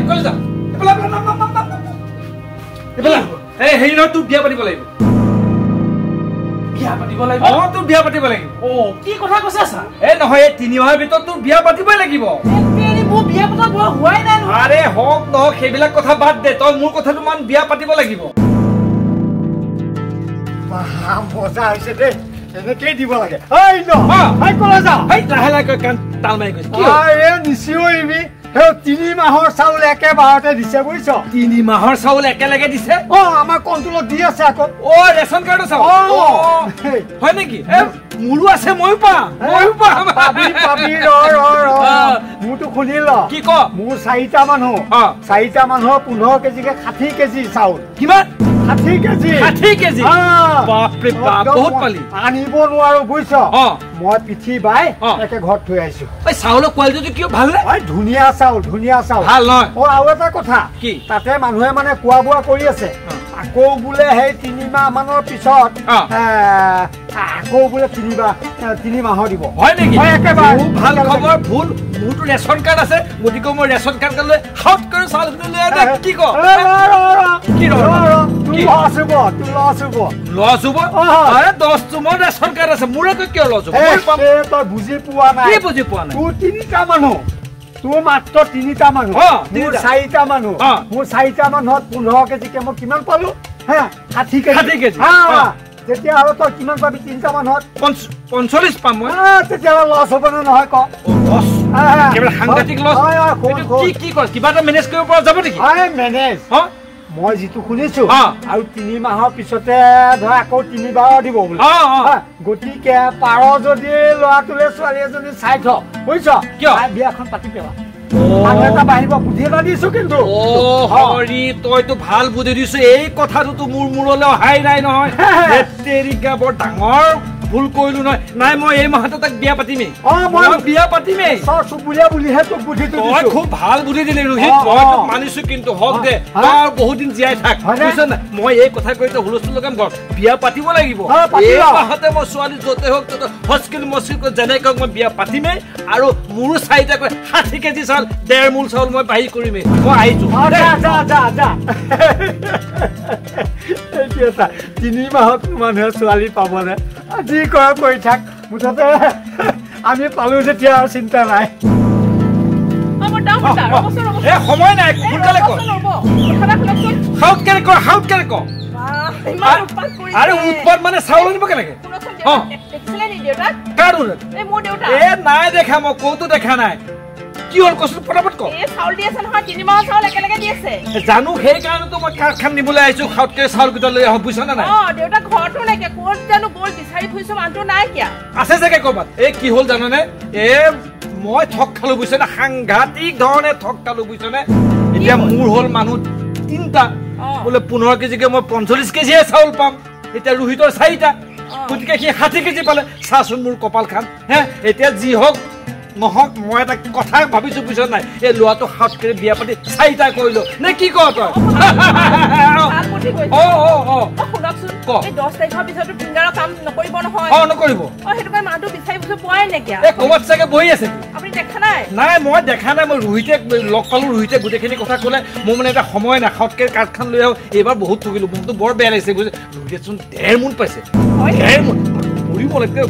কলে যা এই হেৰি নহয় তোৰ বিয়া পাতিব লাগিব বিয়া পাতিব লাগিব তোৰ বিয়া পাতিব লাগিব কি কথা কৈছা ছাৰ নহয় এই 3 মাহৰ ভিতৰত তোৰ বিয়া পাতিবই লাগিব মোৰ বিয়া পতা হোৱাই নাই আৰে হওক নহওক সেইবিলাক কথা বাদ দে তই মোৰ কথাটো মান বিয়া পাতিব লাগিব মজা হৈছে দে এনেকেই দিব লাগে কলে যা লাহে লাহে কাণ তাল মাৰি গৈছে নিচিবি 3 মাহৰ চাউল একেবাৰতে দিছে বুজিছ 3 মাহৰ চাউল একেলগে দিছে আমাৰ কণ্ট্ৰলত দি আছে আকৌ ৰেচন কাৰ্ডৰ চাউল হয় নেকি মোৰো আছে ময়ো পাম মোৰতো খুলি ল কি ক মোৰ 4টা মানুহ 4টা মানুহৰ 15 কেজিকে 60 কেজি চাউল কিমান 60 কেজি বাপৰে বাপ বহুত পালি আনিব নোৱাৰো বুজিছ মই পিঠি বাই একে ঘৰত থৈ আহিছো চাউলৰ কোৱালিটিটো কিয় ভাল নে ধুনীয়া চাউল ভাল নহয় আৰু এটা কথা কি তাতে মানুহে মানে খোৱা বোৱা কৰি আছে আকৌ বোলে সেই 3 মাহ মানৰ পিছত আকৌ বোলে 3 মাহৰ দিব হয় নেকি একেবাৰে ভাল খবৰ ভুল মোৰতো ৰেচন কাৰ্ড আছে গতিকে মই ৰেচন কাৰ্ড লৈ হাউট কৰি চাউল লৈ কি ক কি লছ হব আৰে 10 তোমাৰ ৰেচন কাৰ্ড আছে মোৰ আকৌ কিয় লছ হ'ব তই বুজি পোৱা নাই তোৰ 3টা মানুহ তোৰ মাত্ৰ 3টা মানুহ মোৰ 4টা মানুহ মোৰ 4টা মানুহত 15 কেজিকে মই কিমান পালো 60 কেজি তেতিয়া আৰু তই কিমান পাবি 3টা মানুহত 45 পাম মই তেতিয়া লছ হ'ব নে নহয় ক সাংঘাতিক লছ কি কৰ কিবা এটা মেনেজ কৰিব পৰা যাব নেকি মেনেজ মই যিটো শুনিছো আৰু 3 মাহৰ পিছতে ধৰ আকৌ 3 বাৰ দিব বোলে গতিকে পাৰ যদি ল'ৰাটোলে ছোৱালী এজনী চাই থ বুজিছ কিয় বিয়াখন পাতি পেলা বাঢ়িব বুদ্ধি এটা দিছো কিন্তু হৰি তইতো ভাল বুদ্ধি দিছো এই কথাটোতো মোৰ মূৰলৈ অহাই নাই নহয় বৰ ডাঙৰ ভুল কৰিলো নহয় নাই মই এই মাহতে তাক বিয়া পাতিমেই মই বিয়া পাতিমেই চুবুৰীয়া বুলিহে তোক বুদ্ধিটো দিছো খুব ভাল বুদ্ধি দিলি ৰোহিত মই তোক মানিছো কিন্তু হওক দে তাৰ বহুত দিন জীয়াই থাক বুজিছ না মই এই কথা কৈ তো হুলস্থুল লগাম ঘৰ বিয়া পাতিব লাগিব এই মাহতে মই ছোৱালী যতে হওক ততে হস্কিল মস্কিল যেনেকৈ মই বিয়া পাতিমেই আৰু মোৰো 4টাকৈ 60 কেজি চাউল 1.5 মোল চাউল মই বাহি কৰিমেই মই আহিছো 3 মাহত মানুহে ছোৱালী পাবনে যি কৰা কৰি থাক মুঠতে আমি পালো যেতিয়া আৰু চিন্তা নাই সময় নাই সোনকালে আরে উৎপাদ মানে চাউল আনিব কেনেকে নাই দেখা মই কৌতো দেখা নাই কি হল কষ্ট পটাপট ক চাউল দি আছে নহয় 3 মাহৰ চাউল একেলগে দি আছে জানো সেই কাৰণে তো মই কাৰখান নিবলৈ আহিছো খাউতকে চাউল কিটা লৈ আহ বুঝছ না নাই দেউতা ঘৰটো নাইকে কোত জানো গল বিচাৰি ফুৰিছো মানুহ নাই কিয়া আছে জেগে কৰবাত এই কি হল জানো নে মই ঠক খালো বুঝছ না সাংঘাতিক ধৰণে ঠক খালো বুঝছ না এতিয়া মোৰ হল মানুহ 3টা বলে 15 কেজিকে মই 45 কেজি চাউল পাম এতিয়া ৰোহিতৰ 4টা গতিকে সি 60 কেজি পালে চাচোন মোৰ কপাল খান এতিয়া যি হওক নহক মই এটা কথা ভাবিছো বুঝছ নাই এই লোৱাটো হাত কৰি বিয়া পাতি 4টা কৰিলো নে কি ক তই শুনকচোন এই 10 তাৰিখৰ পিছতো ফিংগাৰৰ কাম নকৰিব নহয় নকৰিব সেইটো কাৰণে মানুহটো বিচাৰি বুজি পোৱাই নাকিয়া এই ক'বাত চাগে বহি আছে আপুনি দেখা নাই নাই মই দেখা নাই মই ৰোহিতে লগ পালো ৰোহিতে গোটেইখিনি কথা ক'লে মোৰ মানে এটা সময় না খাউতকে কাৰখান লৈ আহ এইবাৰ বহুত ঠগিলো মনটো বৰ বেয়া লাগিছে বুঝ ৰোহিতেচোন 1.5 মোন পাইছে 1.5 মোন মৰিব লাগে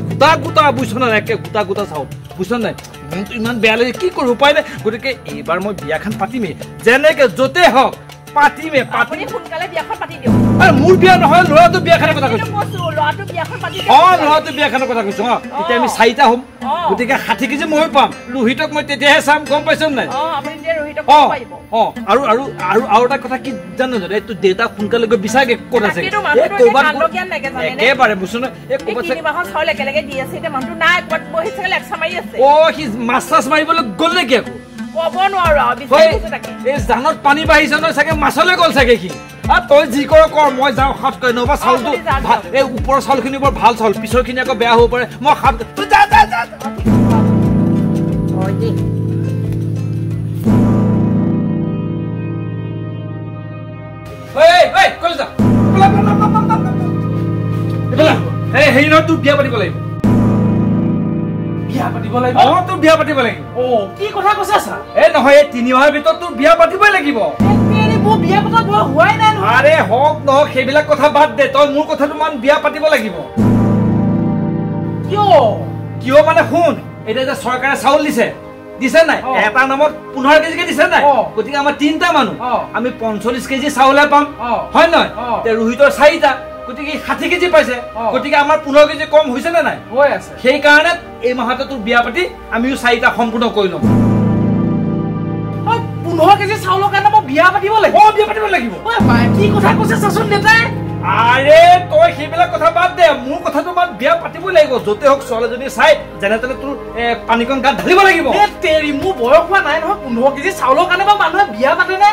গোটা বুঝছ না একে গোটা চাউল বুঝছ নাই মনটো ইমান বেয়া লাগে কি কৰো উপায় নাই গতিকে এইবাৰ মই বিয়াখন পাতিমেই যেনেকে যতে হওক পাতিমে আপুনি সোনকালে বিয়াখন পাতি দিও আৰে মোৰ বিয়া নহয় ল'ৰাটো বিয়াখনৰ কথা কৈছো ল'ৰাটো বিয়াখন পাতি দিও ল'ৰাটো বিয়াখনৰ কথা কৈছো এতিয়া আমি 4টা হ'ম গতিকে 60 কেজি মই পাম ৰোহিতক মই তেতিয়াহে চাম গম পাইছ নাই আপুনি যে ৰোহিতক পাইব আৰু এটা কথা কি জানো এইটো দেউতা সোনকালে গৈ বিচাৰকে ক'ত আছে একেবাৰে বুঝছ না এই ক'বাত 3 মাহৰ চাউল একেলগে দি আছে এতিয়া মানুহটো নাই ক'ত বহি চাগে লেকচা মাৰি আছে সি মাছ মাৰিবলৈ গ'ল নেকি আকৌ কব নোৱাৰো বিচাৰি তাকে এই জানত পানী বাঢ়িছে নহয় চাগে মাছলৈ গ'ল চাগে সি তই যি কৰ মই যাওঁ হাত কৰি নবা চাউলটো এই ওপৰৰ চাউলখিনি বৰ ভাল চাউল পিছৰখিনি আকৌ বেয়া হ'ব পাৰে মই হাত হেৰি নহয় তোৰ বিয়া পাতিব লাগিব বিয়া পাতিব লাগিব তোৰ বিয়া পাতিব লাগিব কি কথা কৈছা ছাৰ নহয় 3 মাহৰ ভিতৰত তোৰ বিয়া পাতিবই লাগিব মোৰ বিয়া পতা হোৱাই নাই আৰে হওক নহওক সেইবিলাক কথা বাদ দে তই মোৰ কথাটো মান বিয়া পাতিব লাগিব কিয় মানে শুন এতিয়া যে চৰকাৰে চাউল দিছে নাই এটা নামত 15 কেজি কে দিছে নাই গতিকে আমাৰ 3টা মানুহ আমি 45 কেজি চাউল পাম হয় নহয় তে ৰোহিতৰ 4টা গতিকে 60 কেজি পাইছে গতিকে আমাৰ 15 কেজি কম হৈছে না নাই হৈ আছে সেই কাৰণে এই মাহতে তোৰ বিয়া পাতি আমিও 4টা সম্পূৰ্ণ কৰি লম 15 কেজি চাউলৰ কাৰণে মই বিয়া পাতিব লাগিব বিয়া পাতিব লাগিব কি কথা কৈছে চাচোন দেউতাই আৰে তই সেইবিলাক কথা বাদ দে মোৰ কথাটো মান বিয়া পাতিবই লাগিব যতে হওক ছোৱালী যদি চাই যেনে তেনে তোৰ পানীকণ গাত ঢালিব লাগিব তেৰি মোৰ বয়স হোৱা নাই নহয় 15 কেজি চাউলৰ কাৰণে বা মানুহে বিয়া পাতে নে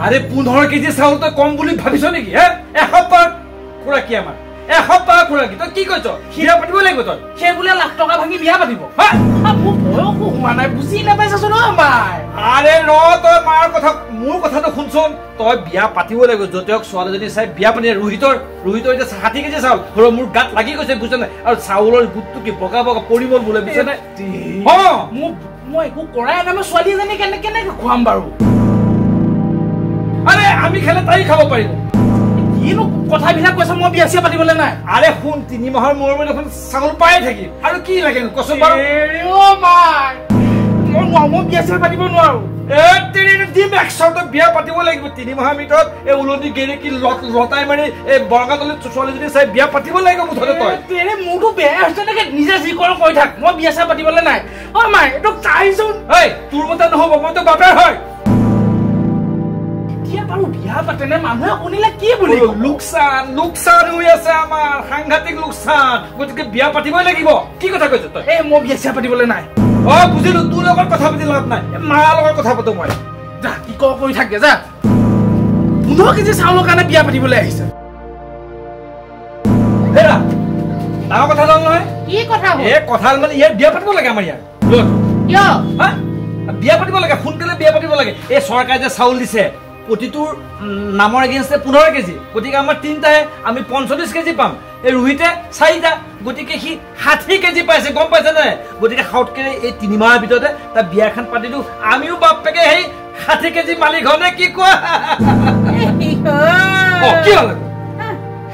আৰে 15 কেজি চাউল তই কম বুলি ভাবিছ নেকি এসপ্তাহ খুৰা কি আমাৰ এসপ্তাহ খুৰা কি তই কি কৈছ বিয়া পাতিব লাগিব তই সেই বোলে লাখ টকা ভাঙি বিয়া পাতিব মোৰ বয়স হোৱা নাই বুজি নাপাইছাচোন মাই আৰে তই মাৰ কথা মোৰ কথাটো শুনচোন তই বিয়া পাতিব লাগিব যতে হওক ছোৱালীজনী চাই বিয়া পাতি ৰোহিতৰ এতিয়া 60 কেজি চাউল মোৰ গাত লাগি গৈছে বুজিছ নাই আৰু চাউলৰ গুটটো কি বগা বগা পৰিমল বোলে বুজিছ নাই মই একো কৰাই নাই মই ছোৱালী এজনী কেনেকে খুৱাম বাৰু আৰে আমি খালে তাই খাব পাৰিব কিনো কথাবিলাক কৈছে মই বিয়া চিয়া পাতিবলৈ নাই আৰে শুন 3 মাহৰ মূৰৰ মূৰত এখন চাউল পাই থাকিম আৰু কি লাগে কচোন বাৰু মই বিয়া চিয়া পাতিব নোৱাৰো বিয়া পাতিব লাগিব 3 মাহৰ ভিতৰত এই উলনি গেৰেকি লতাই মাৰি এই বৰগাতলৈ ছোৱালীজনী চাই বিয়া পাতিব লাগিব মুঠতে তই মোৰতো বেয়া হৈছে নেকি নিজে যি কৰ কৈ থাক মই বিয়া চিয়া পাতিবলৈ নাই মাই এইটো চাইচোন তোৰ মতে নহ'ব মইতো বাপেৰ হয় বিয়া পাতেনে মানুহে শুনিলে কি বুলি লোকচান হৈ আছে আমাৰ সাংঘাতিক লোকচান গতিকে বিয়া পাতিবই লাগিব কি কথা কৈছ তই মই বিয়া চিয়া পাতিবলৈ নাই বুজিলো তোৰ লগত কথা পাতি লাভ নাই মাৰ লগত কথা পাতো মই যা কি কৈ থাকে যা 15 কেজি চাউলৰ কাৰণে বিয়া পাতিবলৈ আহিছে ডাঙৰ কথা জান নহয় কি কথা কথা মানে ইয়াৰ বিয়া পাতিব লাগে আমাৰ ইয়াৰ বিয়া পাতিব লাগে সোনকালে বিয়া পাতিব লাগে এই চৰকাৰে যে চাউল দিছে প্ৰতিটোৰ নামৰ এগেইনষ্টে 15 কেজি গতিকে আমাৰ 3টাহে আমি 45 কেজি পাম এই ৰোহিতে 4টা গতিকে সি 60 কেজি পাইছে গম পাইছে নাই গতিকে হাউটকে এই 3 মাহৰ ভিতৰতে তাৰ বিয়াখন পাতি দিওঁ আমিও বাপেকে সেই 60 কেজি মালিক হনে কি কোৱা কি হ'ল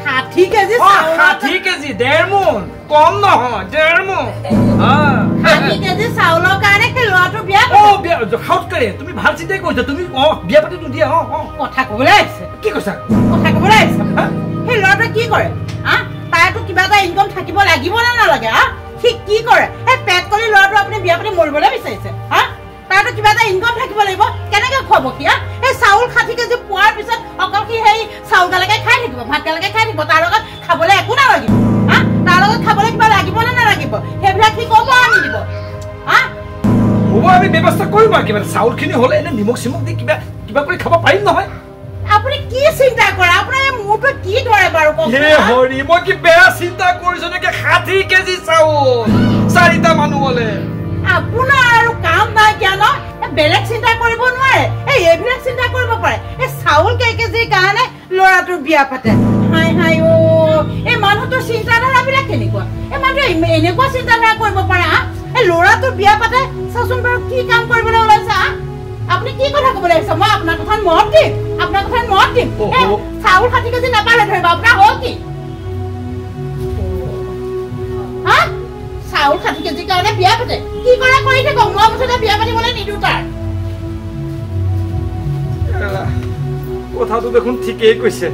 60 কেজি 60 কেজি 1.5 মোন কম নহয় 1.5 মোন 60 কেজি চাউলৰ কাৰণে কি ল'ৰাটো বিয়া বিয়া হাউটকে তুমি ভাল চিন্তাই কৰিছা তুমি বিয়া পাতি নিদিয়া কথা ক'বলৈ আহিছে কি কৈছা কথা ক'বলৈ আহিছে সেই ল'ৰাটোৱে কি কৰে তাইতো কিবা এটা ইনকম থাকিব লাগিব নে নালাগে সি কি কৰে এই পেট কৰি ল'ৰাটো আপুনি বিয়া পাতি মৰিবলৈ বিচাৰিছে তাইতো কিবা এটা ইনকম থাকিব লাগিব কেনেকে খুৱাব কি এই চাউল 60 কেজি পোৱাৰ পিছত অকল কি সেই চাউল গালকে খাই থাকিব ভাত গালকে খাই থাকিব তাৰ লগত খাবলৈ একো নালাগিব তাৰ লগত খাবলৈ কিবা লাগিব নে নালাগিব সেইবিলাক কি ক'ব আনি দিব হ'ব আমি ব্যৱস্থা কৰিম আৰু কিবা চাউলখিনি হ'লে এনে নিমখ চিমখ দি কিবা কৰি খাব পাৰিম নহয় আপুনি কি চিন্তা কৰে আপোনাৰ মোৰটো কি ধৰে বাৰু হৰি মই কি বেয়া চিন্তা কৰিছো নেকি 60 কেজি চাউল 4টা মানুহ হ'লে আপোনাৰ আৰু কাম নাই কিয় বেলেগ চিন্তা কৰিব নোৱাৰে এইবিলাক চিন্তা কৰিব পাৰে এই চাউল কেজিৰ কাৰণে ল'ৰাটোৰ বিয়া পাতে এই মানুহটোৰ চিন্তাধাৰাবিলাক কেনেকুৱা এই মানুহে এনেকুৱা চিন্তাধাৰা কৰিব পাৰে এই ল'ৰাটোৰ বিয়া পাতে চাচোন বাৰু কি কাম কৰিবলৈ ওলাইছে আপুনি কি কথা ক'বলৈ আহিছে মই আপোনাৰ কথাত মত দিম চাউল 60 কেজি নাপালে ধৰিব আপোনাৰ হ'ল কি চাউল 60 কেজিৰ কাৰণে বিয়া পাতে কি কৰে কৰি থাকক মই মুঠতে বিয়া পাতিবলৈ নিদিওঁ তাৰ কথাটো দেখোন ঠিকেই কৈছে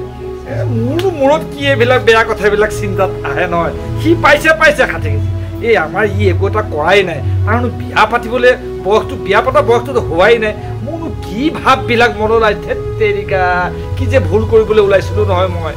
মোৰো মূৰত কি এইবিলাক বেয়া কথাবিলাক চিন্তাত আহে নহয় সি পাইছে 60 কেজি এই আমাৰ একো এটা কৰাই নাই কাৰণ বিয়া পাতিবলৈ বিয়া পতা বয়সটোতো হোৱাই নাই মোৰনো কি ভাববিলাক মনলৈ তেৰিকা কি যে ভুল কৰিবলৈ ওলাইছিলো নহয় মই